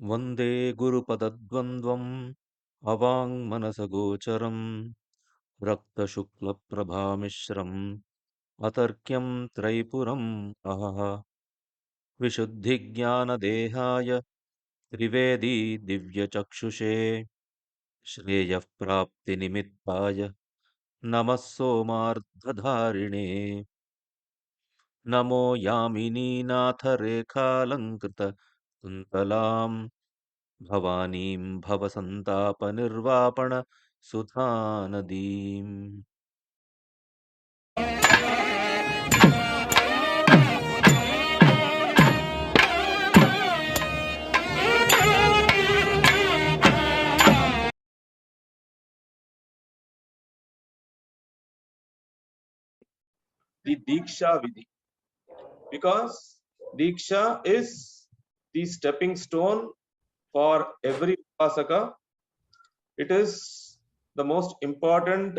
Vande Guru Padadvandvam Avang Rakta Shukla Prabhamishram Atarkyam Traipuram Ahaha Vishuddhi Dehaya Trivedi Divya Chakshushe Shreya Prapti Nimittaya Namassomardhadharine Namo Yamini Natha Rekha Lankrita Kuntalam Bhavanim Bhavasantapa Nirvapana Sudhanadim. The Deeksha Vidhi, because Deeksha is the stepping stone for every Upasaka. It is the most important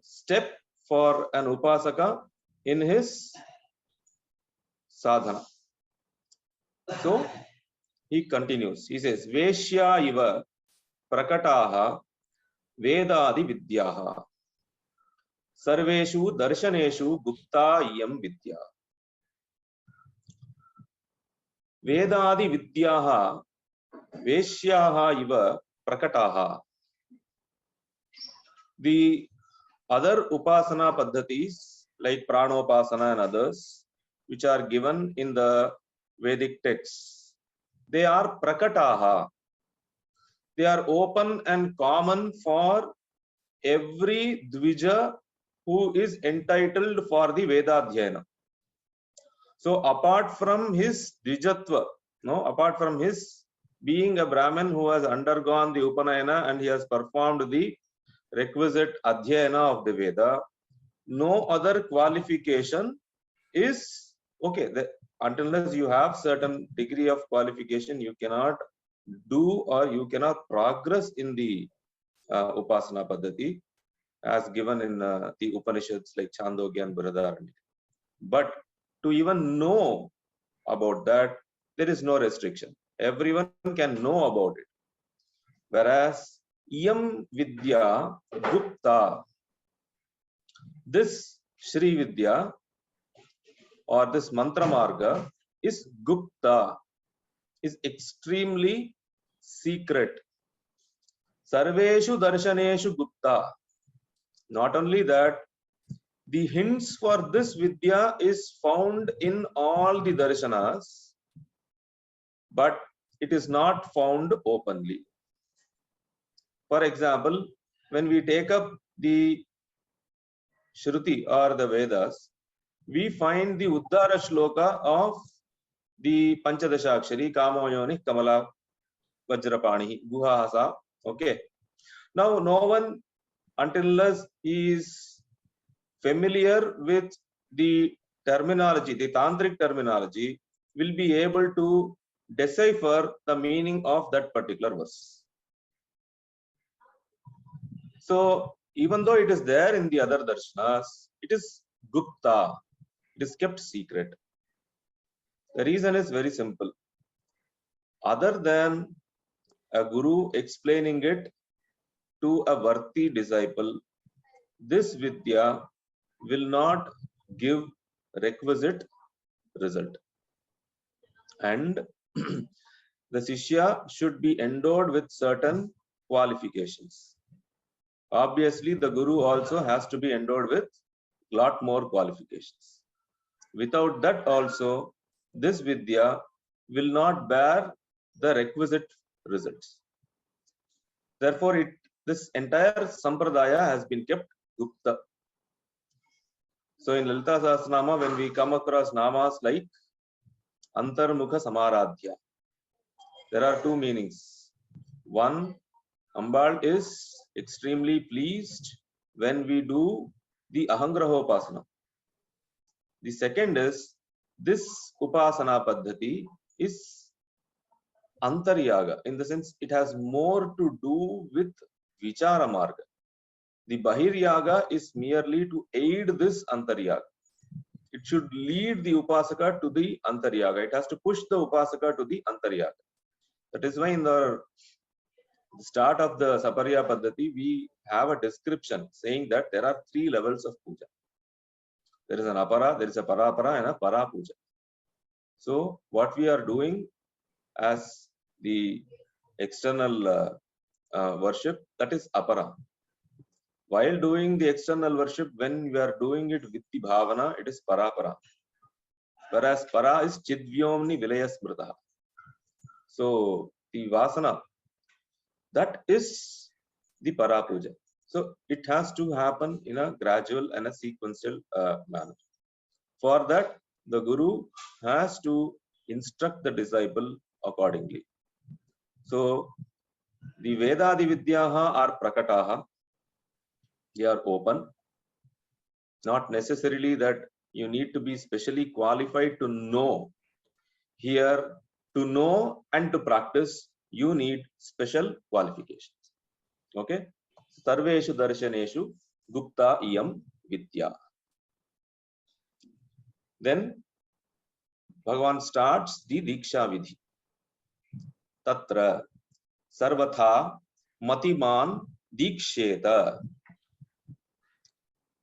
step for an Upasaka in his sadhana. So he continues. He says, Veshya iva prakataha vedādi vidyaha sarveshu darshaneshu Gupta yam vidyā. Vedādi vidyaha veshyaha iva prakataha. The other upasana paddhatis like pranopasana and others which are given in the Vedic texts, they are prakataha. They are open and common for every dvija who is entitled for the Vedadhyayana. So apart from his dvijatva, apart from his being a Brahmin who has undergone the Upanayana and he has performed the requisite Adhyayana of the Veda, no other qualification is okay. Until unless you have certain degree of qualification, you cannot do or you cannot progress in the Upasana Paddhati as given in the Upanishads like Chandogya and Brihadaranyaka. But to even know about that, there is no restriction. Everyone can know about it. Whereas Yam Vidya Gupta, this Sri Vidya or this Mantra Marga is Gupta, is extremely secret. Sarveshu Darshaneshu Gupta. Not only that, the hints for this Vidya is found in all the darshanas, but it is not found openly. For example, when we take up the Shruti or the Vedas, we find the Uddara Shloka of the Panchadashakshari, Kamoyoni, Kamala, Vajrapani, Guhahasa. Okay. Now, no one, until he is familiar with the terminology, the tantric terminology, will be able to decipher the meaning of that particular verse. So, even though it is there in the other darshanas, it is Gupta, it is kept secret. The reason is very simple. Other than a guru explaining it to a Varti disciple, this Vidya will not give requisite result. And the Shishya should be endowed with certain qualifications. Obviously, the Guru also has to be endowed with a lot more qualifications. Without that also, this Vidya will not bear the requisite results. Therefore, this entire Sampradaya has been kept Gupta. So in Lalita Sahasranama, when we come across namas like Antarmukha Samaradhya, there are two meanings. One, Ambal is extremely pleased when we do the Ahangrahopasana. The second is, this Upasana Paddhati is Antaryaga, in the sense it has more to do with Vichara Marga. The Bahir Yaga is merely to aid this Antaryaga. it should lead the upasaka to the antaryaga. It has to push the upasaka to the antaryaga. That is why in the start of the Saparya Paddhati, we have a description saying that there are 3 levels of puja. There is an apara, there is a parapara, and a para puja. So what we are doing as the external worship, that is apara. While doing the external worship, when we are doing it with the bhavana, it is parapara. Whereas para is chidvyomni vilayasmrita. So the vasana, that is the para puja. So it has to happen in a gradual and a sequential manner. For that, the Guru has to instruct the disciple accordingly. So the Vedādi Vidyaha are prakātaha. They are open. Not necessarily that you need to be specially qualified to know. Here, to know and to practice, you need special qualifications. Okay? Sarveshu darshaneshu Gupta iyam vidyā. Then Bhagavan starts the Deeksha Vidhi. Tatra Sarvathā matimān Dīkṣeta.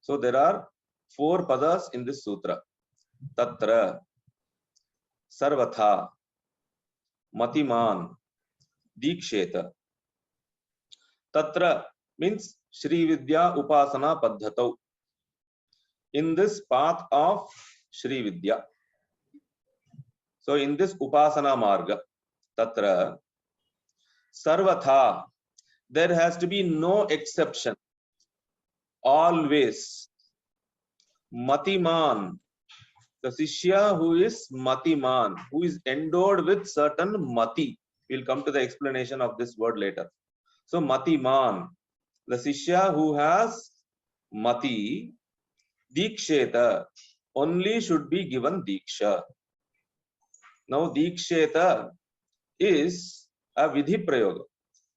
So there are 4 padas in this sutra. Tatra Sarvathā matimān Dīkṣeta. Tatra means Sri Vidya upasana paddhatau. In this path of Sri Vidya. So in this upasana marga, Tatra Sarvathā, there has to be no exception. Always. Matimān, the Sishya who is matimān, who is endowed with certain mati. We'll come to the explanation of this word later. So matimān, the Sishya who has mati, Dīkṣeta, only should be given Deeksha. Now Dīkṣeta is a Vidhi Prayoga.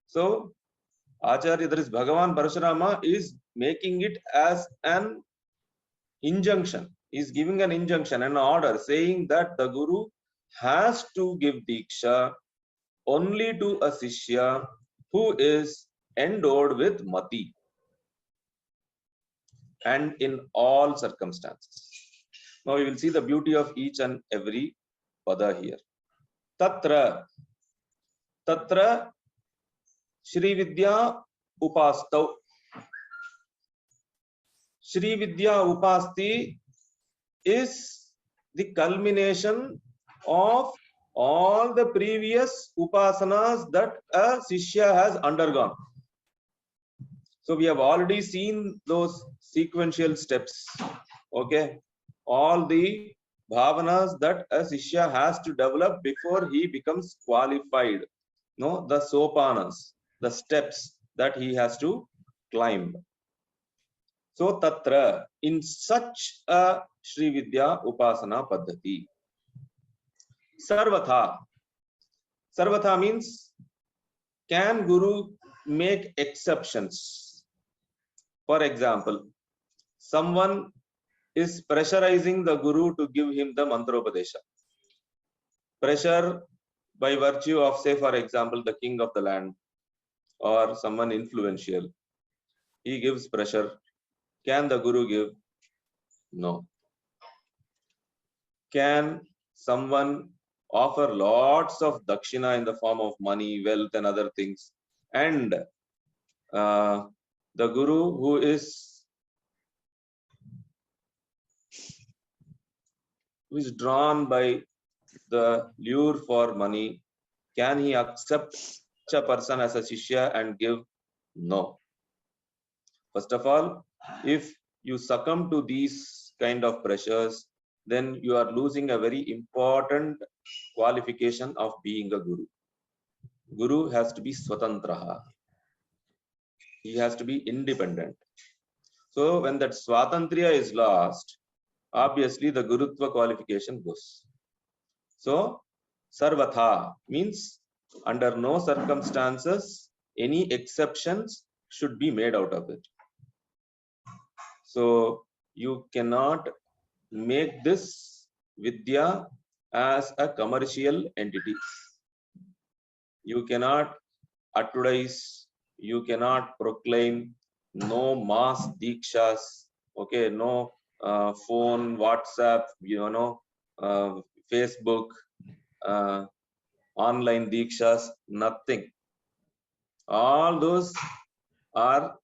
So Acharya, that is Bhagavan Parashurama, is making it as an injunction. He is giving an injunction, an order, saying that the Guru has to give Deeksha only to a Sishya who is endowed with mati, and in all circumstances. Now we will see the beauty of each and every pada here. Tatra, Tatra Sri Vidya upastau. Sri Vidya upasti is the culmination of all the previous upasanas that a Sishya has undergone. So we have already seen those sequential steps. Okay. All the bhavanas that a Sishya has to develop before he becomes qualified. No, the sopanas, the steps that he has to climb. So Tatra, in such a Sri Vidya upasana paddhati. Sarvathā. Sarvathā means, can Guru make exceptions? For example, someone is pressurizing the Guru to give him the mantropadesha. Pressure by virtue of, say, for example, the king of the land or someone influential. He gives pressure. Can the Guru give? No. Can someone offer lots of dakshina in the form of money, wealth, and other things, and the Guru who is drawn by the lure for money, can he accept such a person as a Shishya and give? No. First of all, if you succumb to these kind of pressures, then you are losing a very important qualification of being a Guru. Guru has to be swatantraha. He has to be independent. So when that swatantriya is lost, obviously the Gurutva qualification goes. So Sarvathā means under no circumstances any exceptions should be made out of it. So you cannot make this Vidya as a commercial entity. You cannot advertise, you cannot proclaim, no mass Deekshas, okay, no phone, WhatsApp, Facebook, online Deekshas, nothing. All those are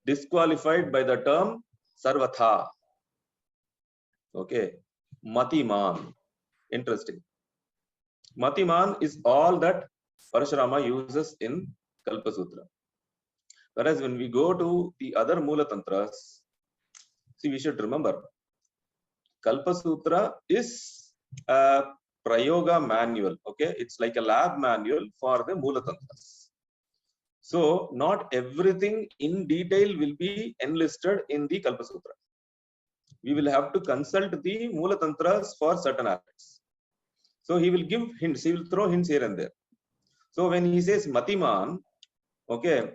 disqualified by the term Sarvathā. Okay, matimān. Interesting. Matimān is all that Parashurama uses in Kalpa Sutra. Whereas when we go to the other Mula Tantras, see, we should remember Kalpa Sutra is a Prayoga manual. Okay, it's like a lab manual for the Mula Tantras. So, not everything in detail will be enlisted in the Kalpa Sutra. We will have to consult the Mula Tantras for certain aspects. So, he will give hints, he will throw hints here and there. So, when he says Matimān, okay,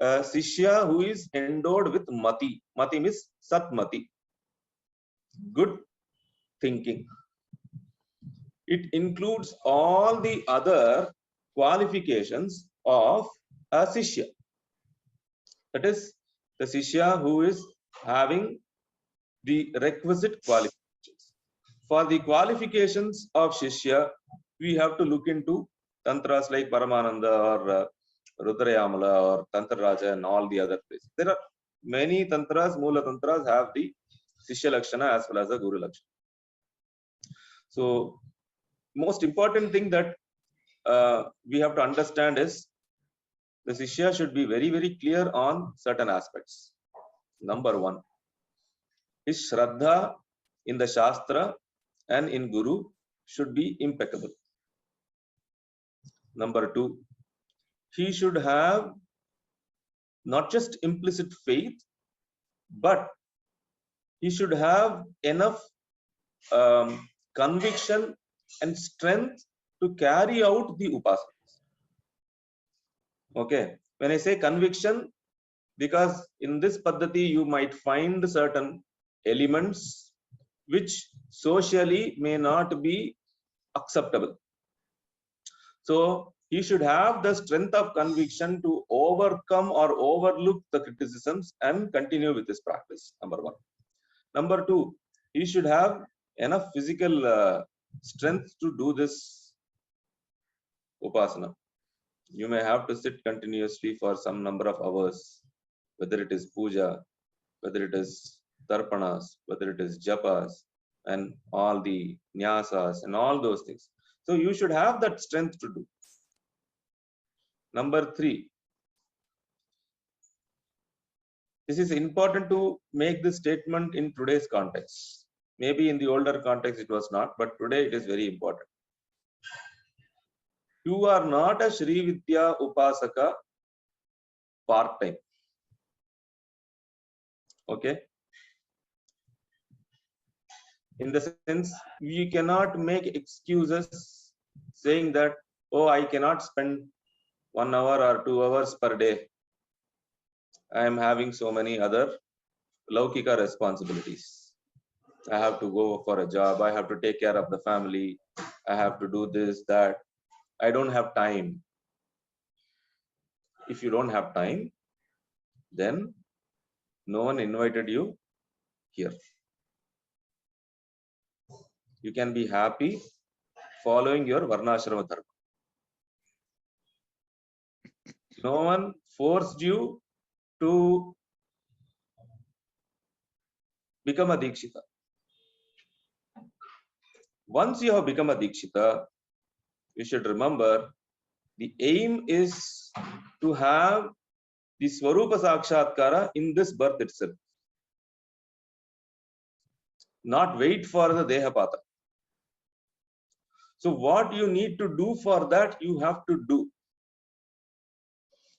a Shishya who is endowed with Mati. Mati means Satmati, good thinking. It includes all the other qualifications of a Shishya. That is, the Shishya who is having the requisite qualifications. For the qualifications of Shishya, we have to look into Tantras like Paramananda or Rudrayamala or Tantra Raja and all the other places. There are many Tantras, Mula Tantras have the Shishya Lakshana as well as the Guru Lakshana. So, most important thing that we have to understand is the Shishya should be very, very clear on certain aspects. Number one, his Shraddha in the Shastra and in Guru should be impeccable. Number two, he should have not just implicit faith, but he should have enough conviction and strength to carry out the upasanas. Okay, when I say conviction, because in this paddhati you might find certain elements which socially may not be acceptable. So he should have the strength of conviction to overcome or overlook the criticisms and continue with this practice. Number one. Number two, he should have enough physical strength to do this upasana. You may have to sit continuously for some number of hours, whether it is puja, whether it is tarpanas, whether it is japas, and all the nyasas and all those things. So you should have that strength to do. Number three, this is important to make this statement in today's context. Maybe in the older context it was not, but today it is very important. You are not a Sri Vidya Upasaka part-time. Okay? In the sense, we cannot make excuses saying that, oh, I cannot spend 1 hour or 2 hours per day. I am having so many other laukika responsibilities. I have to go for a job. I have to take care of the family. I have to do this, that. I don't have time. If you don't have time, then no one invited you here. You can be happy following your varnashrama dharma. No one forced you to become a Deekshita. Once you have become a Deekshita, you should remember the aim is to have the Swarupa Sakshatkara in this birth itself. Not wait for the Dehapata. So what you need to do for that, you have to do.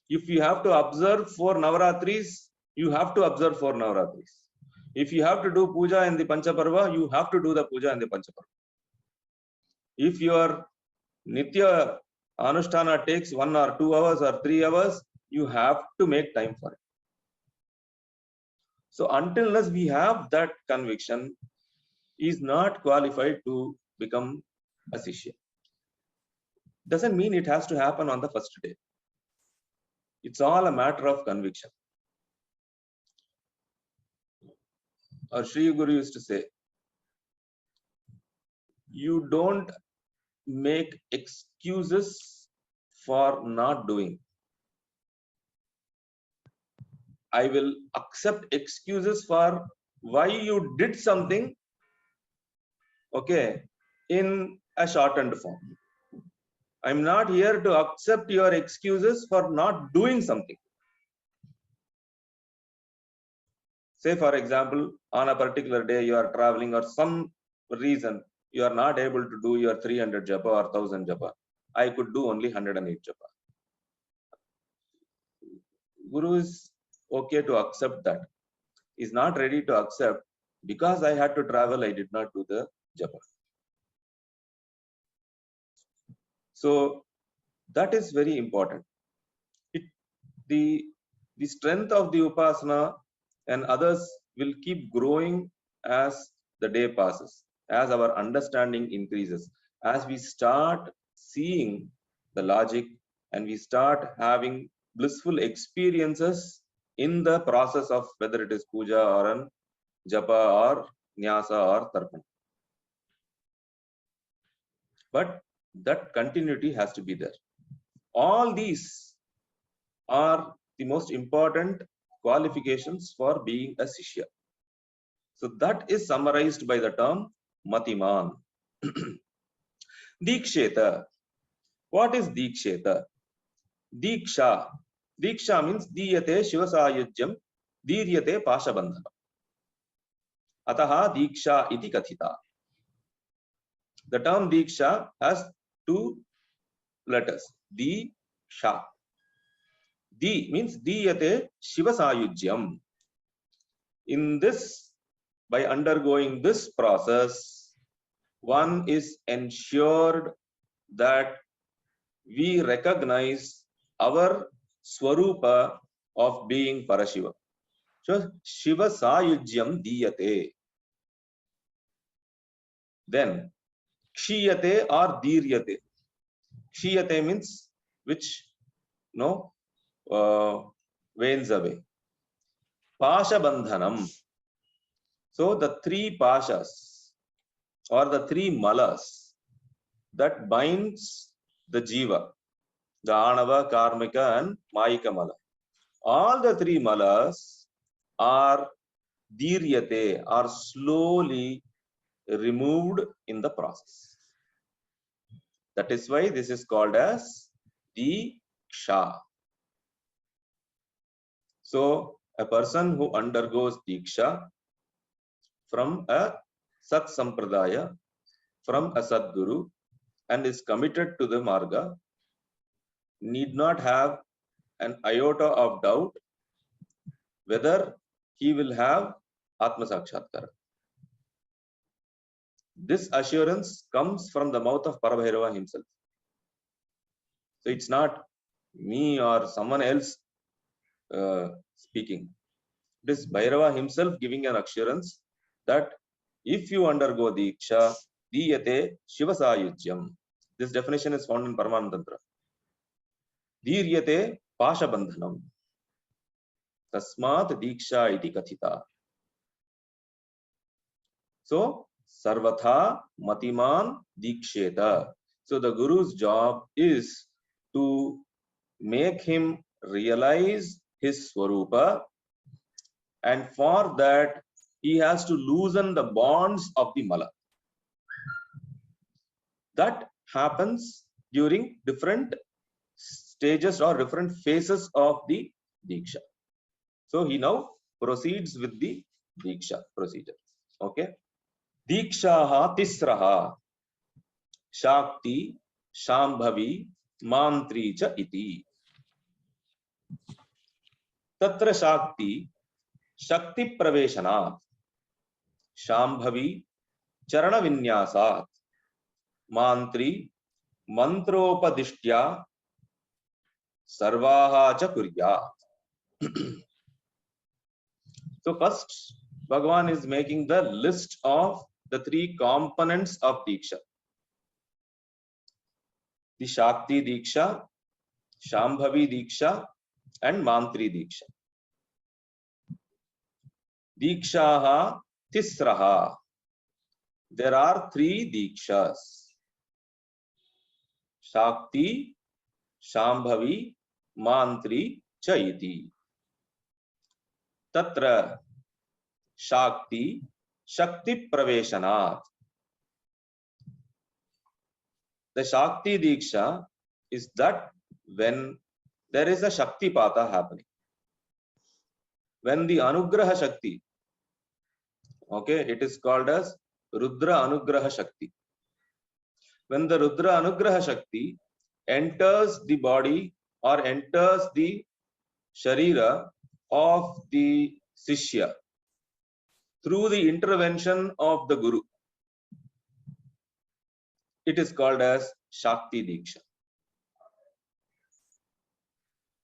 If you have to observe 4 Navaratris, you have to observe 4 Navaratris. If you have to do puja in the Panchaparva, you have to do the puja in the Panchaparva. If your Nitya Anushtana takes 1 or 2 hours or 3 hours, you have to make time for it. So until unless we have that conviction, is not qualified to become a Shishya. Doesn't mean it has to happen on the first day. It's all a matter of conviction. Our Sri Guru used to say, you don't make excuses for not doing. I will accept excuses for why you did something, okay, in a shortened form. I'm not here to accept your excuses for not doing something. Say, for example, on a particular day you are traveling or some reason you are not able to do your 300 japa or 1000 japa. I could do only 108 japa. Guru is okay to accept that. Is not ready to accept because I had to travel, I did not do the japa. So that is very important. The strength of the upasana and others will keep growing as the day passes, as our understanding increases, as we start seeing the logic and we start having blissful experiences in the process of whether it is puja or an japa or nyasa or tarpana. But that continuity has to be there. All these are the most important qualifications for being a Shishya. So that is summarized by the term matimān. Dīkṣeta. What is Dīkṣeta? Deeksha. Deeksha means dīyate Shiva-Sayujyam, dīryate pashabandhanam. Ataha Deeksha iti kathita. The term Deeksha has two letters. Deeksha. Di means dīyate Shiva-Sayujyam. In this, by undergoing this process, one is ensured that we recognize our swarupa of being Parashiva. So, Shiva Sayujyam Diyate. Then, Kshiyate or Diryate. Kshiyate means which wanes away. Pasha Bandhanam. So, the three Pashas or the three Malas that binds the Jiva, the Anava, Karmika and Mayika Mala. All the three Malas are Diryate, are slowly removed in the process. That is why this is called as Deeksha. So, a person who undergoes Deeksha from a Sat Sampradaya, from a Sadguru, and is committed to the Marga, need not have an iota of doubt whether he will have Atma Sakshatkara. This assurance comes from the mouth of Parabhairava himself. So it's not me or someone else speaking. It is Bhairava himself giving an assurance that if you undergo Deeksha, Dīyate Shiva-Sayujyam. This definition is found in Paramananda Tantra. Dīryate Pashabandhanam. Tasmat Deeksha iti kathita. So, Sarvathā matimān Dīkṣeta. So, the Guru's job is to make him realize his Swarupa, and for that he has to loosen the bonds of the Mala. That happens during different stages or different phases of the Deeksha. So he now proceeds with the Deeksha procedure. Okay. Deekshaha tisraha Shakti, Shambhavi, Mantri cha iti. Tatra Shakti, Shakti Praveshanat, Shambhavi, Charana Vinyasat, Mantri, Mantropadishtya, Sarvaha cha kuryat. So first, Bhagavan is making the list of the three components of Deeksha. The Shakti Deeksha, Shambhavi Deeksha, and Mantri Deeksha. Deekshaha Tisraha. There are three Deekshas. Shakti, Shambhavi, Mantri, Chaiti. Tatra Shakti, Shakti Praveshanat. The Shakti Deeksha is that when there is a Shakti Pata happening. When the Anugraha Shakti, okay, it is called as Rudra Anugraha Shakti. When the Rudra Anugraha Shakti enters the body or enters the Sharira of the Shishya through the intervention of the Guru, it is called as Shakti Deeksha.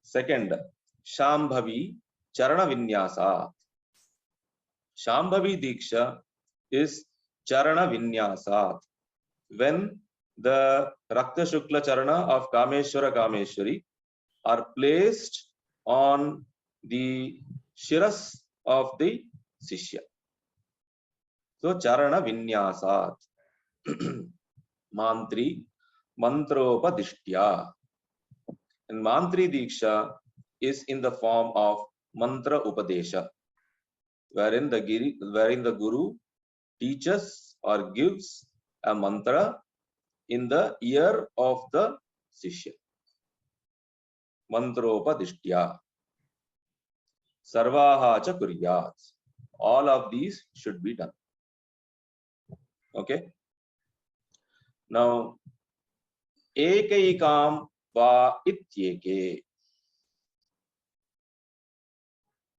Second, Shambhavi Charana Vinyasa. Shambhavi Deeksha is Charana Vinyasa. When the Rakta Shukla Charana of Kameshwara-Kameshwari are placed on the Shiras of the Shishya. So Charana Vinyasa. Mantri Mantropadishtya. And Mantri Deeksha is in the form of Mantra Upadesha, wherein the Guru teaches or gives a mantra in the ear of the Shishya. Mantropadishtya. Sarvathā cha kuryāt. All of these should be done. Okay. Now, Ekaikam va ityeke.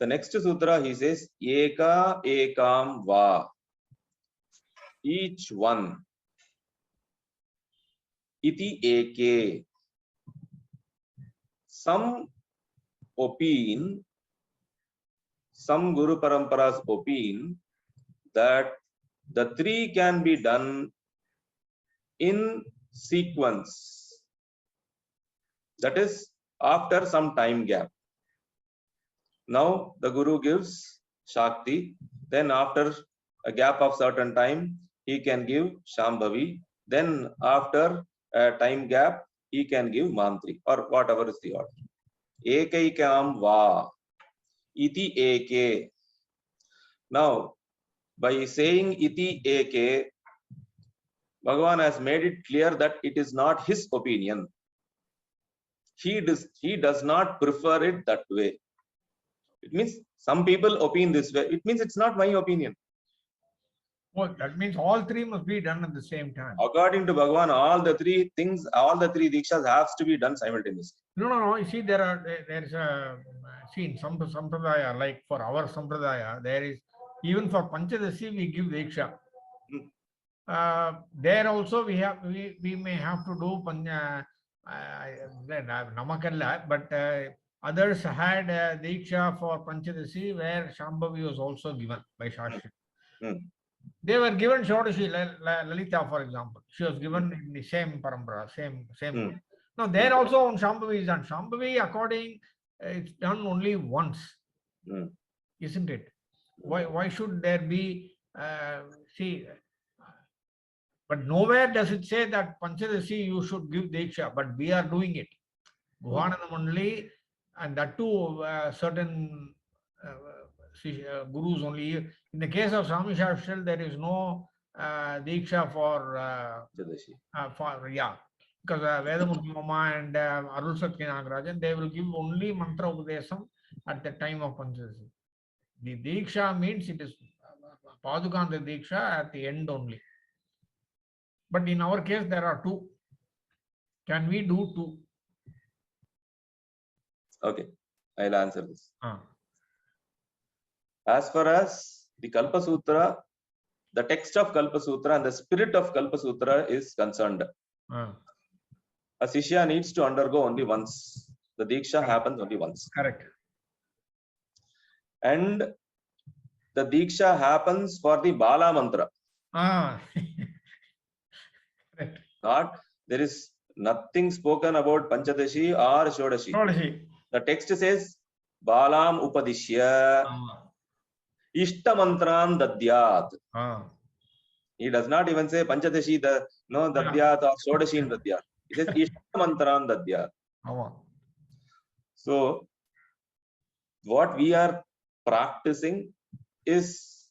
The next sutra he says Eka ekam va. Each one. Iti eke. Some opine, some Guru Paramparas opine that the three can be done in sequence. That is after some time gap. Now the Guru gives Shakti, then after a gap of certain time he can give Shambhavi, then after a time gap he can give Mantri or whatever is the order. Ekaikam va iti eke. Now by saying iti eke, Bhagavan has made it clear that it is not his opinion. He does not prefer it that way. It means some people opine this way. It means it's not my opinion. Well, that means all three must be done at the same time. According to Bhagavan, all the three Deekshas have to be done simultaneously. No. You see, there's a in some sampradaya, like for our sampradaya, there is, even for Panchadasi we give Deeksha. There also we may have to do Namakalla, but others had Deeksha for Panchadasi where Shambhavi was also given by Shastri. They were given Shodashi, Lalita, for example. She was given in the same parampara, same. Now there also on Shambhavi is done. Shambhavi, according, it's done only once, isn't it? Why should there be, but nowhere does it say that Panchadasi you should give Deeksha, but we are doing it. Bhavana only, and that too certain gurus only. In the case of Swami Shastri, there is no Deeksha for because Vedamurti Mama and Arul Satya Nagarajan, they will give only mantra upadesam at the time of Panchadasi. The Deeksha means it is Padukanta Deeksha at the end only. But in our case, there are two. Can we do two? Okay, I'll answer this. As far as the Kalpa Sutra, the text of Kalpa Sutra and the spirit of Kalpa Sutra is concerned, a Shishya needs to undergo only once. The Deeksha happens only once. Correct. And the Deeksha happens for the Bala Mantra. Ah. Correct. Not, there is nothing spoken about Panchadashi or Shodashi. Shodashi. The text says, Balam Upadishya Ishta Mantram Dadyat. He does not even say Panchadashi, Dadyat or Shodashi in Dadyat. He says Ishta Mantram Dadyat. So, what we are practicing is,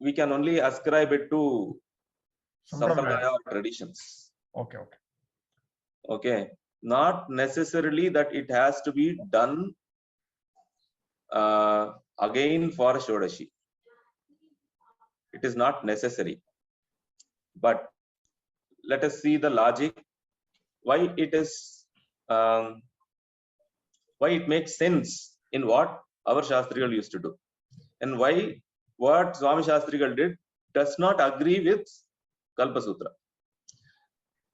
we can only ascribe it to Sampradaya or traditions. Okay. Not necessarily that it has to be done again for Shodashi. It is not necessary. But let us see the logic, why it is, why it makes sense in what our Shastrigal used to do, and why what Swami Shastrigal did does not agree with Kalpa Sutra.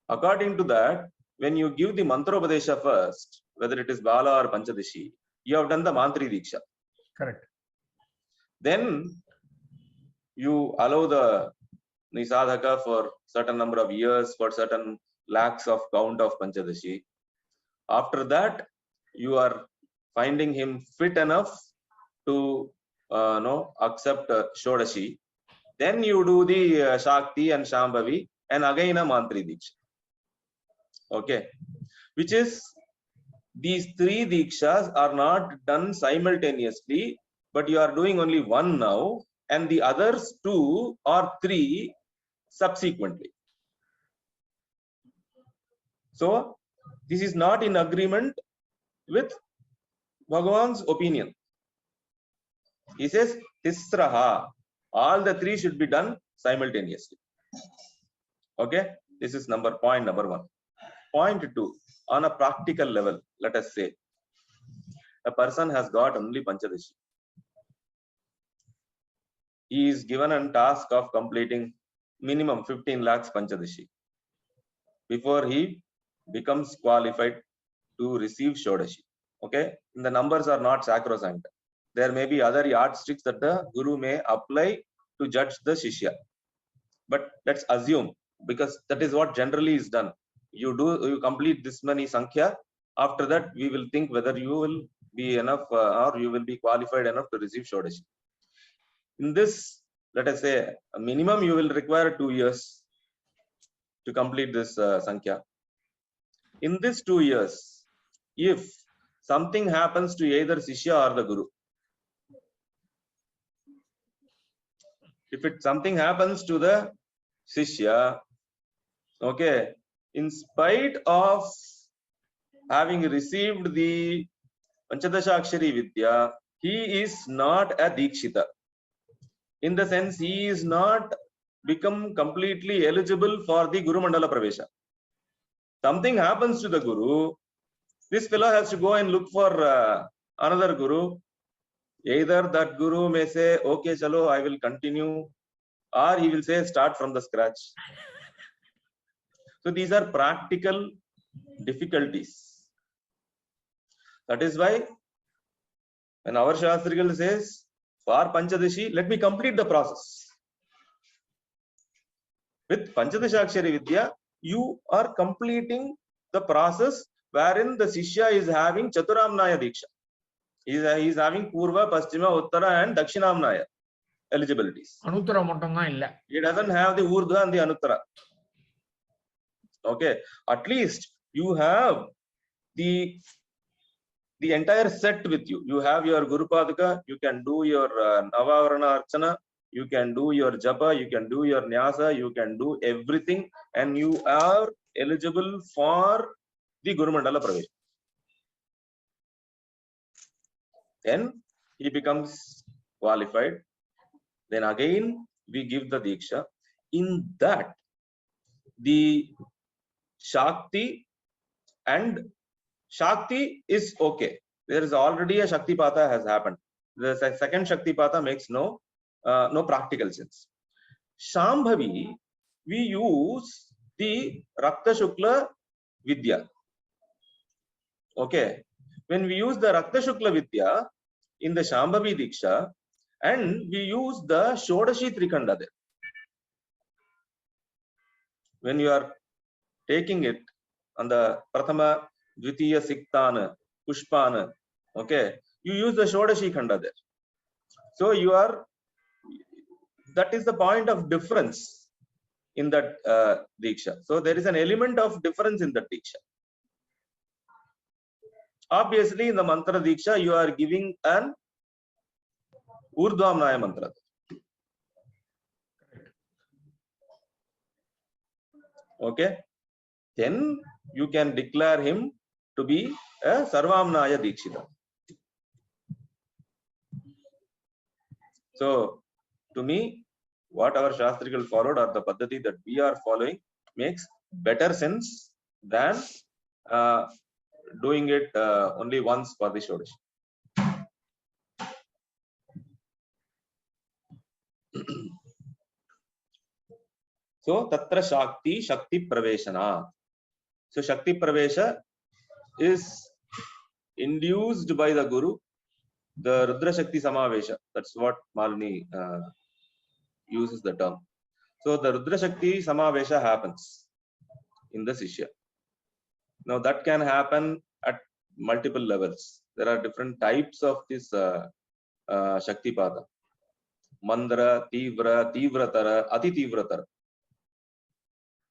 According to that, when you give the Mantropadesha first, whether it is Bala or Panchadashi, you have done the Mantri Deeksha. Correct. Then you allow the Nisadhaka for certain number of years, for certain lakhs of count of Panchadashi. After that, you are finding him fit enough to accept Shodashi. Then you do the Shakti and Shambhavi, and again a Mantri Deeksha. Okay, which is, these three Deekshas are not done simultaneously, but you are doing only one now, and the others 2 or 3 subsequently. So, this is not in agreement with Bhagavan's opinion. He says, Tisraha, all the 3 should be done simultaneously. Okay, this is point number 1. Point 2, on a practical level, let us say, a person has got only Panchadashi. He is given a task of completing minimum 15 lakhs Panchadashi before he becomes qualified to receive Shodashi. Okay, and the numbers are not sacrosanct. There may be other yardsticks that the Guru may apply to judge the Shishya. But let's assume, because that is what generally is done. You complete this many Sankhya. After that, we will think whether you will be enough or you will be qualified enough to receive Shodashi. In this, let us say, a minimum you will require 2 years to complete this Sankhya. In this 2 years, if something happens to either Shishya or the Guru, if something happens to the Shishya, okay, in spite of having received the Panchadashakshari Vidya, he is not a Dīkṣita. In the sense, he is not become completely eligible for the Guru Mandala Pravesha. Something happens to the Guru, this fellow has to go and look for another Guru. Either that Guru may say, okay, chalo, I will continue, or he will say, start from the scratch. So these are practical difficulties. That is why when our Shastrigal says, for Panchadashi, let me complete the process. With Panchadashakshari Vidya, you are completing the process wherein the Shishya is having Chaturamnaya Deeksha. He is having Purva, Paschima, Uttara and Dakshinamnaya eligibilities. He doesn't have the Urdhva and the Anuttara. Okay, at least you have the entire set with you. You have your Guru Padaka, you can do your Navavarana Archana, you can do your Japa, you can do your Nyasa, you can do everything, and you are eligible for the Guru Mandala Pravesh. Then he becomes qualified. Then again we give the Deeksha. In that, the Shakti and Shakti is okay. There is already a Shaktipata has happened. The second Shaktipata makes no practical sense. Shambhavi, we use the Rakta Shukla Vidya. Okay. When we use the Rakta Shukla Vidya in the Shambhavi Deeksha, and we use the Shodashi Trikanda there. when you are taking it on the Prathama, Dvitiya, Siktana, Pushpana, okay, you use the Shodashi Khanda there. So you are, that is the point of difference in that Deeksha. So there is an element of difference in that Deeksha. Obviously, in the Mantra Deeksha, you are giving an Urdhvamnaya mantra. Okay, then you can declare him to be a Sarvamnaya Deekshita. So, to me, what our Shastrikal followed or the Paddhati that we are following makes better sense than doing it only once for the Shodashi. So, Tatra Shakti Praveshana. So, Shakti Pravesha is induced by the Guru, the Rudra Shakti Samavesha. That's what Malini uses the term. So, the Rudra Shakti Samavesha happens in the Shishya. Now, that can happen at multiple levels. There are different types of this Shakti Pada. Mandra, Tivra, Tivratara, Ati Tivratara.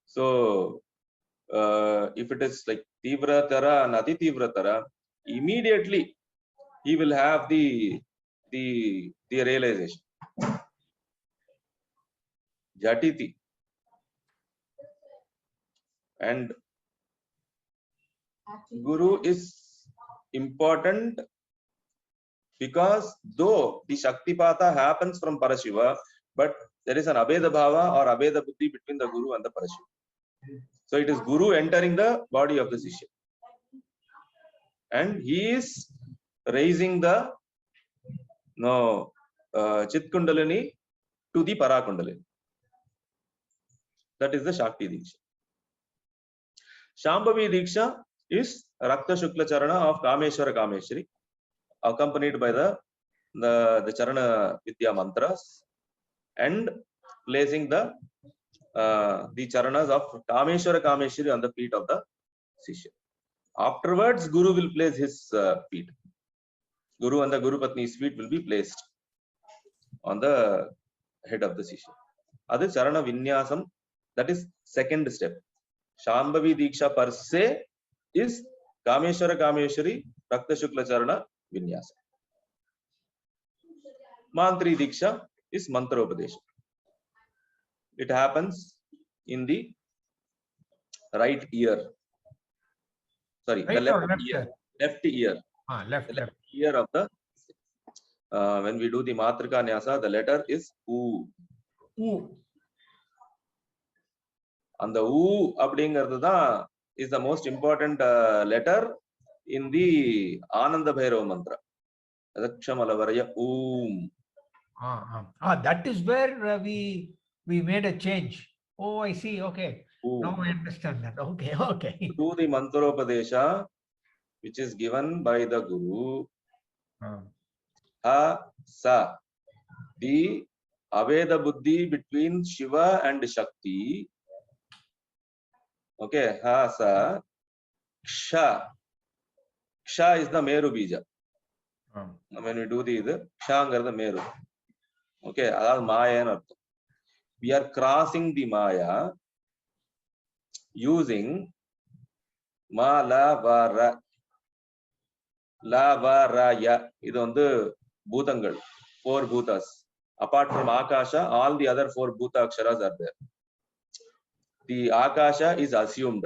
So, if it is like Tivratara and Ati Tivratara, immediately he will have the realization. Jatiti. And Guru is important because though the Shaktipata happens from Parashiva, but there is an Abheda Bhava or Abheda Buddhi between the Guru and the Parashiva. So it is Guru entering the body of the Shishya. And he is raising the Chit Kundalini to the Para Kundalini. That is the Shakti Deeksha. Shambhavi Deeksha is Rakta Shukla Charana of Kameshwara-Kameshwari, accompanied by the Charana Vidya mantras and placing the Charanas of Kameshwara-Kameshwari on the feet of the Shishya. Afterwards, Guru will place his feet. Guru and the Guru Patni's feet will be placed on the head of the Shishya. That is Charana Vinyasam. That is second step. Shambhavi Deeksha per se is Kameshwara-Kameshwari Rakta Shukla Charana Vinyasa. Mantri Deeksha is Mantra Upadesha. It happens in the right ear. Sorry, right, the left ear. Left ear. Left ear of the. When we do the Matrika Nyasa, the letter is U. And the U abdingartha is the most important letter in the Ananda Bhairava mantra. Adakshamalavaraya Om. That is where we made a change. Oh, I see. Okay. Now I understand that. Okay. To the Mantropadesha, which is given by the Guru, Ha Sa, the Aveda Buddhi between Shiva and Shakti. Okay, Ha Sa, Ksha. Ksha is the Meru Bija. When we do the Ksha is the Meru. Okay, that is Maya. We are crossing the Maya using Malavara. Lavaraya. This is Bhutangal, 4 Bhutas. Apart from Akasha, all the other 4 Bhuta Aksharas are there. The Akasha is assumed.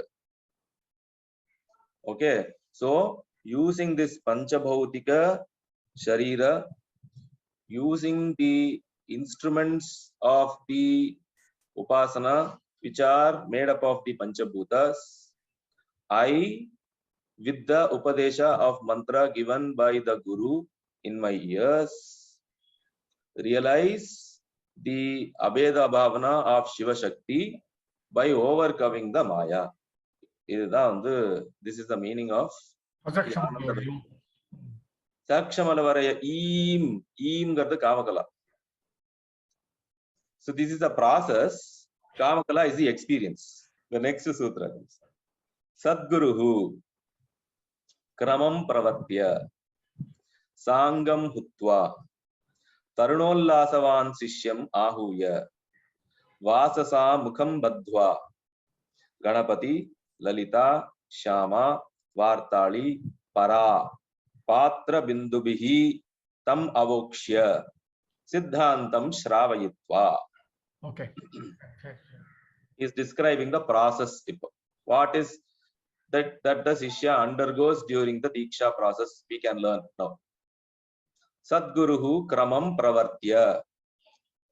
Okay, so using this Panchabhautika Sharira, using the instruments of the Upasana, which are made up of the Panchabhutas, I, with the Upadesha of mantra given by the Guru in my ears, realize the Abheda Bhavana of Shiva-Shakti by overcoming the Maya. This is the meaning of Sakshamalavara Eem. Eem garda Kamakala. So this is the process. Kamakala is the experience. The next sutra comes. Sadguruhu Kramam Pravatya Sangam Hutva Tarunollasavan Sishyam Ahuya Vasasa Mukham Badhva Ganapati Lalita-Shyama-Vartali-Para Patra Bindubihi Tam Avokshya Siddhantam Shravayitva. Okay. He is describing the process. What is that the Shishya undergoes during the Deeksha process, we can learn now. Sadguruhu Kramam Pravartya.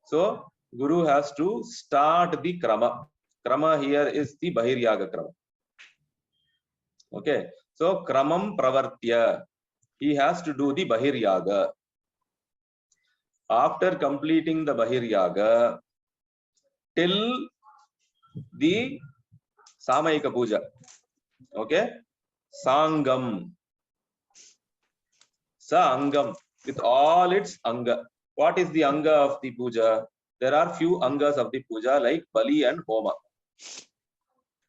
So, Guru has to start the Krama. Krama here is the Bahir Yaga Krama. Okay. So, Kramam Pravartya. He has to do the Bahir Yaga. After completing the Bahir Yaga, till the Samayika Puja. Okay. Sangam. Sangam. With all its anga. What is the anga of the puja? There are few angas of the puja like Bali and Homa.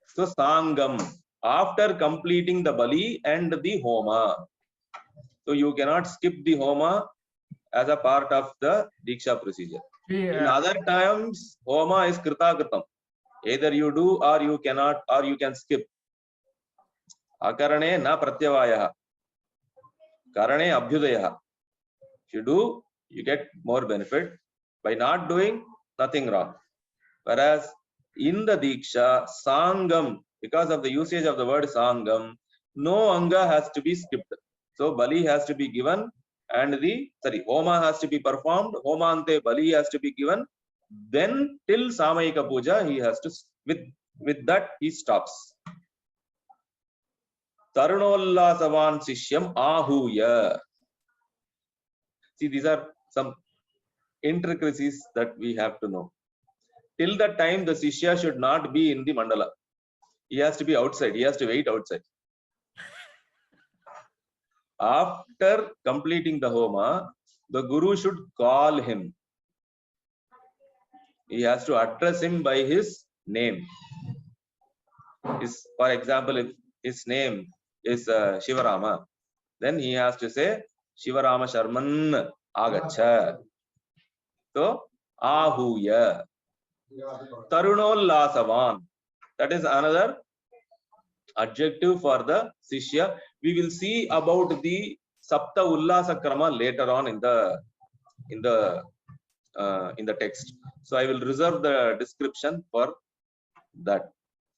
So Sangam. After completing the Bali and the Homa. So you cannot skip the Homa as a part of the Deeksha procedure. In other times, Homa is Krita Kritam. Either you do or you cannot or you can skip. Akarane na pratyavaya. Karane abhyudaya. If you do, you get more benefit. By not doing, nothing wrong. Whereas in the Deeksha, Sangam, because of the usage of the word Sangam, no anga has to be skipped. So Bali has to be given and Homa has to be performed. Homante Bali has to be given. Then till Samayika Puja, he has to, with that he stops. Tarunollasavan Sishyam Ahuya. See, these are some intricacies that we have to know. Till that time, the Shishya should not be in the mandala. He has to be outside. He has to wait outside. After completing the Homa, the Guru should call him. He has to address him by his name. For example, if his name is Shivarama, then he has to say, Shivarama Sharman Agacha. So, Ahuya. Tarunollasavan. That is another adjective for the Shishya. We will see about the Sapta Ullasa Krama later on in the text. So I will reserve the description for that.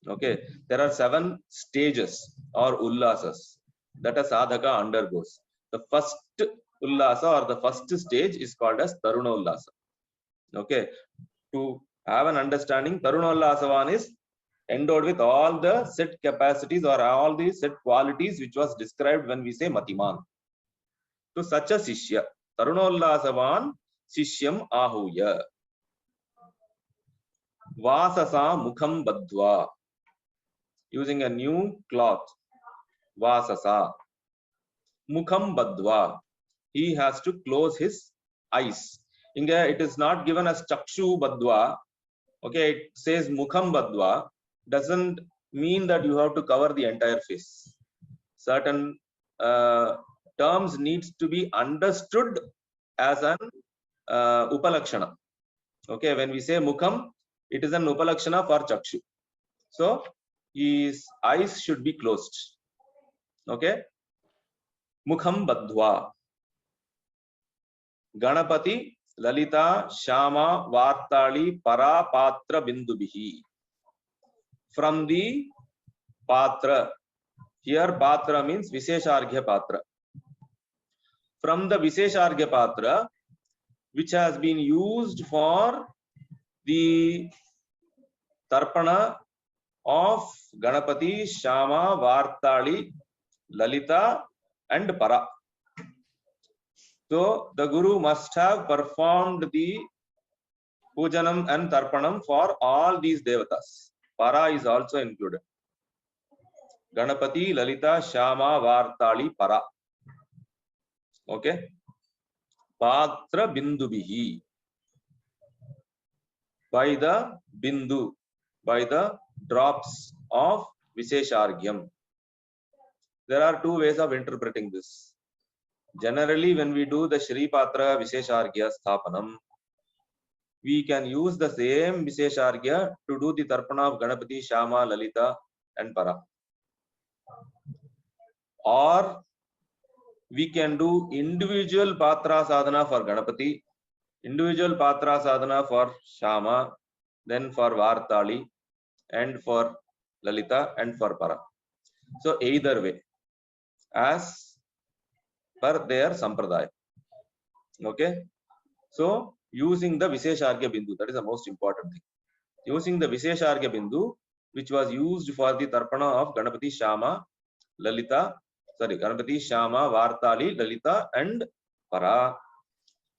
Okay. There are 7 stages or Ullasas that a sadhaka undergoes. The first Ullasa or the first stage is called as Taruna Ullasa. Okay. To have an understanding, Taruna Ullasavan is endowed with all the set capacities or all the set qualities which was described when we say matimān. So such a Shishya, Tarunollasavan Sishyam Ahuya. Vasasa Mukham Badhva. Using a new cloth. Vasasa. Mukham Badhva. He has to close his eyes. Inga, it is not given as Chakshu Badhva. Okay, it says Mukham Badhva. Doesn't mean that you have to cover the entire face. Certain terms needs to be understood as an upalakshana. Okay, when we say Mukham, it is an upalakshana for Chakshu. So his eyes should be closed. Okay, Mukham Badhva. Ganapati Lalita-Shyama-Vartali-Para Patra Bindubihi. From the Patra. Here Patra means Vishesharghya Patra. From the Vishesharghya Patra, which has been used for the Tarpana of Ganapati-Shyama-Vartali-Lalita and Para. So the Guru must have performed the Pujanam and Tarpanam for all these devatas. Para is also included. Ganapati, Lalita, Shyama, Vartali, Para. Okay. Patra Bindubihi. By the Bindu. By the drops of Visheshargyam. There are two ways of interpreting this. Generally, when we do the Shri Patra Visheshargya Sthapanam, we can use the same Visheshargya to do the Tarpana of Ganapati, Shyama, Lalita and Para. Or we can do individual Patra Sadhana for Ganapati, individual Patra Sadhana for Shyama, then for Vartali and for Lalita and for Para. So either way, as per their Sampradaya. Okay. So using the Visheshargya Bindu, that is the most important thing. Using the Visheshargya Bindu, which was used for the Tarpana of Ganapati, Shyama, Lalita, Ganapati, Shyama, Vartali, Lalita and Para.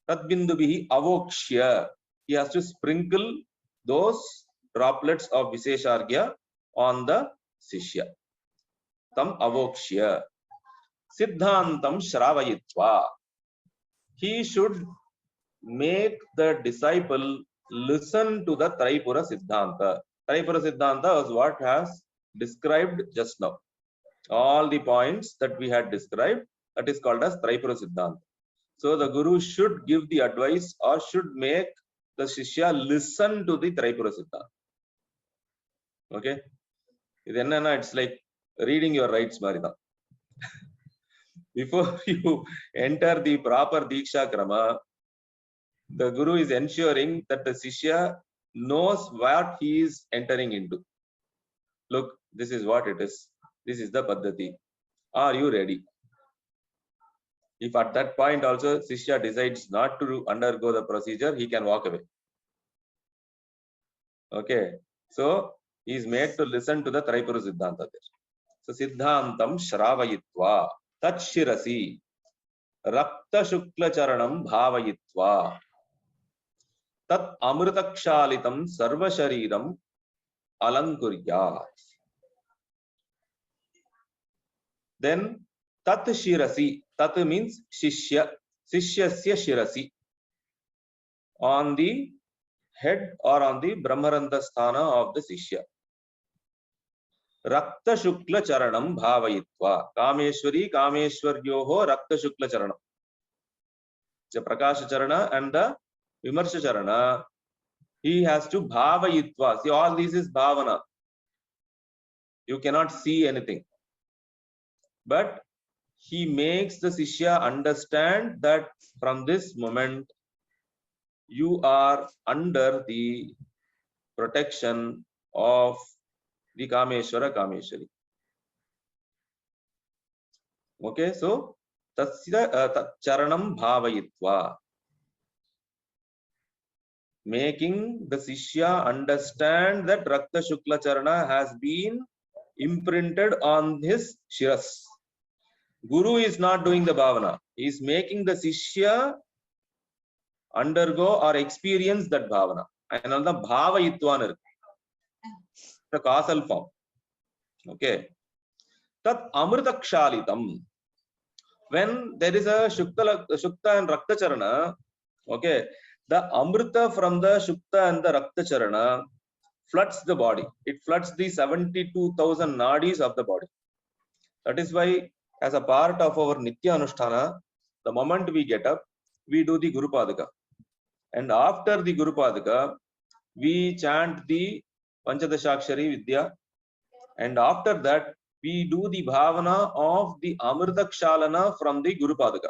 Tat Bindu bihi avokshya. He has to sprinkle those droplets of Visheshargya on the Shishya. Tam avokshya. Siddhantam shravayitva. He should make the disciple listen to the Traipura Siddhanta. Traipura Siddhanta was what has described just now. All the points that we had described, that is called as Traipura Siddhanta. So the Guru should give the advice or should make the Shishya listen to the Traipura Siddhanta. Okay? It's like reading your rights, Marida. Before you enter the proper Deeksha Krama, the Guru is ensuring that the Shishya knows what he is entering into. Look, this is what it is. This is the Paddhati. Are you ready? If at that point also Shishya decides not to undergo the procedure, he can walk away. Okay. So he is made to listen to the Traipura Siddhanta. So Siddhantam Shravayitva Tat Shirasi Rakta Shukla Charanam Bhavayitva Tat Amritaksalitam Sarva Shariram Alankuryat. Then Tat Shirasi. Tat means Shishya. Shishyasya Shirasi. On the head or on the Brahmarandha Sthana of the Shishya. Rakta Shukla Charanam Bhavayitva. Kameshwari Kameshwaryoho Rakta Shukla Charanam. The Prakāsha Charana and the Vimarsha Charana. He has to Bhavayitva. See, all this is Bhavana. You cannot see anything. But he makes the Shishya understand that from this moment you are under the protection of the Kameshwara-Kameshwari. Okay, so Tasya Charanam Bhavayitva. Making the Shishya understand that Rakta Shukla Charana has been imprinted on his Shiras. Guru is not doing the Bhavana. He is making the Shishya undergo or experience that Bhavana. And on the Bhavayitva, the causal form. Okay. Tat Amritaksalitam. When there is a Shukta and Rakta Charana, okay, the Amrita from the Shukta and the Rakta Charana floods the body. It floods the 72,000 nadis of the body. That is why, as a part of our Nitya Anusthana, the moment we get up, we do the Guru Padaka. And after the Guru Padaka, we chant the Panchadashakshari Vidyā. And after that, we do the Bhavana of the Amritakshalana from the Guru Padaka.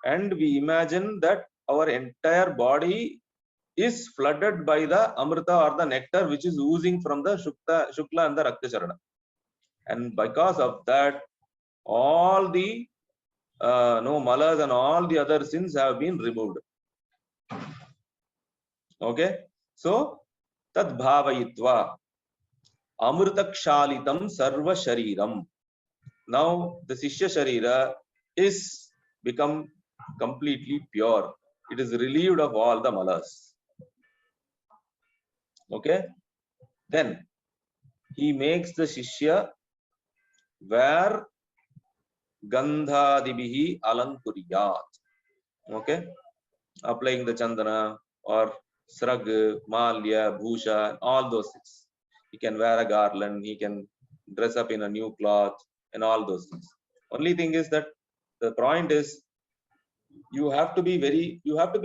And we imagine that our entire body is flooded by the Amrita or the nectar which is oozing from the Shukla and the Rakta Charana. And because of that, all the malas and all the other sins have been removed. Okay, so Tad Bhavayitva Amritakshalitam Sarva Shariram. Now the Shishya Sharira is become completely pure. It is relieved of all the malas. Okay, then he makes the Shishya wear Gandhadibihi Alankuryat. Okay, applying the Chandana or Srag, Malya, Bhusha, all those things. He can wear a garland, he can dress up in a new cloth and all those things. Only thing is that the point is you have to be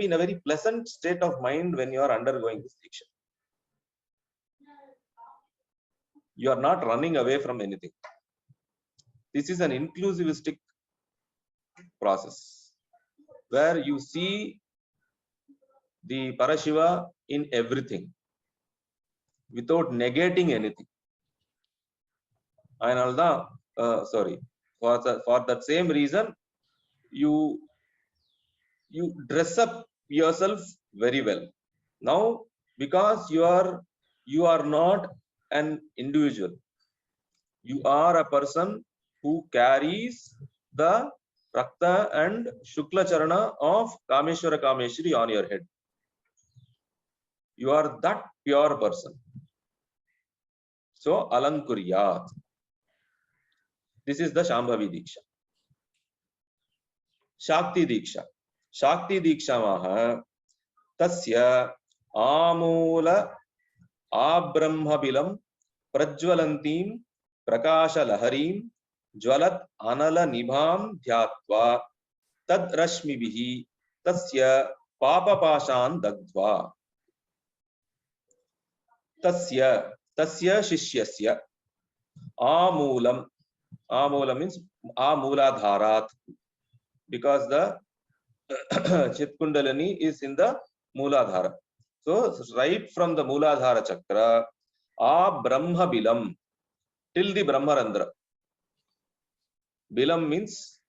in a very pleasant state of mind when you are undergoing this Deeksha. You are not running away from anything. This is an inclusivistic process where you see the Parashiva in everything without negating anything. And sorry, for that same reason, you dress up yourself very well. Now, because you are not an individual, you are a person who carries the Rakta and Shukla Charana of Kameshwara-Kameshwari on your head. You are that pure person. So, Alankuryat. This is the Shambhavi Deeksha. Shakti Deeksha. Shakti Deeksha Maha Tasya Amula Abrahma Bilam Prajwalantim Prakasha Laharim Jwalat Anala Nibham Dhyatva Tad Rashmi Bihi Tasya Papa Pashan Dagdva Tasya Shishyasya Amulam. Amula means Amuladharat, because the Chit Kundalini is in the Mooladhara. So right from the Mooladhara chakra, Brahma Bilam till the Brahmarandra. Bilam means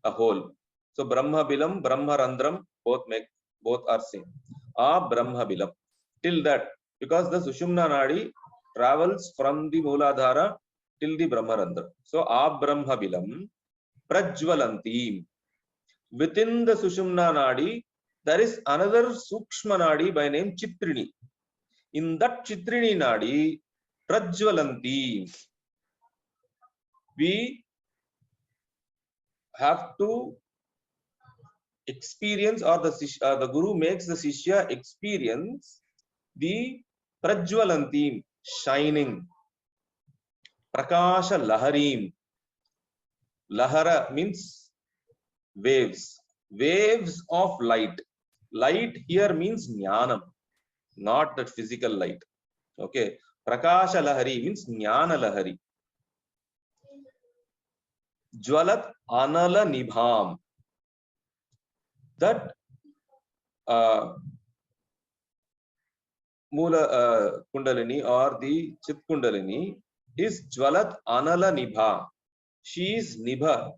a hole. So Brahma Bilam, Brahmarandram, both are same. Brahma Bilam till that, because the Sushumna Nadi travels from the Mooladhara till the Brahmarandra. So Brahma Bilam Prajwalantim. Within the Sushumna Nadi, there is another Sukshma Nadi by name Chitrini. In that Chitrini Nadi, Prajwalanti, we have to experience, or the Guru makes the Shishya experience the Prajwalanti, shining. Prakasha Laharim. Lahara means waves. Waves of light. Light here means jnanam, not that physical light. Okay. Prakasha Lahari means jnana Lahari. Jwalat Anala Nibham. That Mula Kundalini or the Chit Kundalini is Jwalat Anala Nibha. She is Nibha.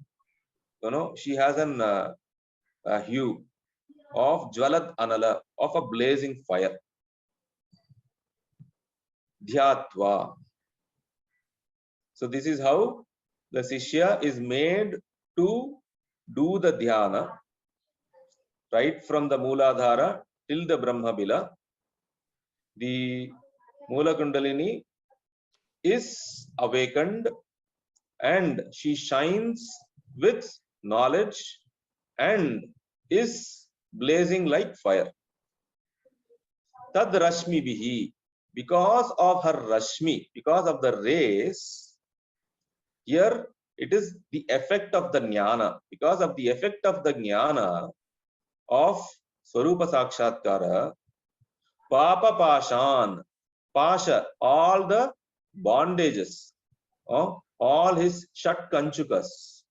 You know, she has a hue of Jwalat Anala, of a blazing fire. Dhyatva. So this is how the Shishya is made to do the dhyana, right from the Mooladhara till the Brahmabila. The Mula Kundalini is awakened and she shines with knowledge and is blazing like fire. Tad Rashmi Bihi. Because of her Rashmi, because of the rays, here it is the effect of the jnana. Because of the effect of the jnana of Swarupa Sakshatkara, Papa Pashan, Pasha, all the bondages, all his Shat Kanchukas,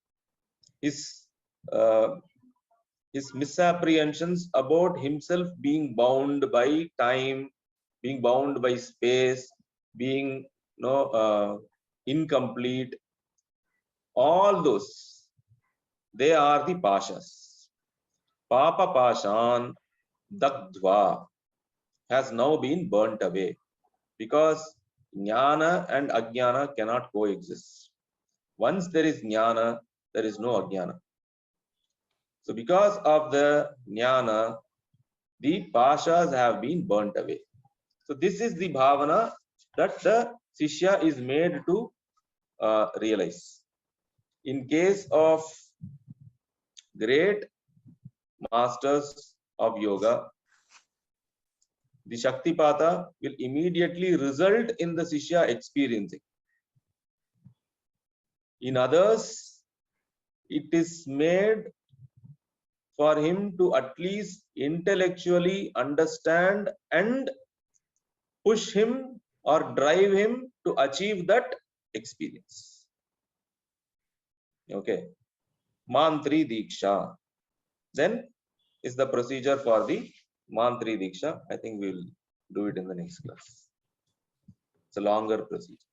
his misapprehensions about himself being bound by time, being bound by space, being incomplete, all those, they are the Pashas. Papa Pashan Dagdva has now been burnt away, because jnana and ajnana cannot coexist. Once there is jnana, there is no ajnana. So because of the jnana, the pashas have been burnt away. So this is the bhavana that the Shishya is made to realize. In case of great masters of yoga, the Shaktipata will immediately result in the Shishya experiencing. In others, it is made for him to at least intellectually understand and push him or drive him to achieve that experience. Okay. Mantri Deeksha. Then is the procedure for the Mantri Deeksha. I think we will do it in the next class. It's a longer procedure.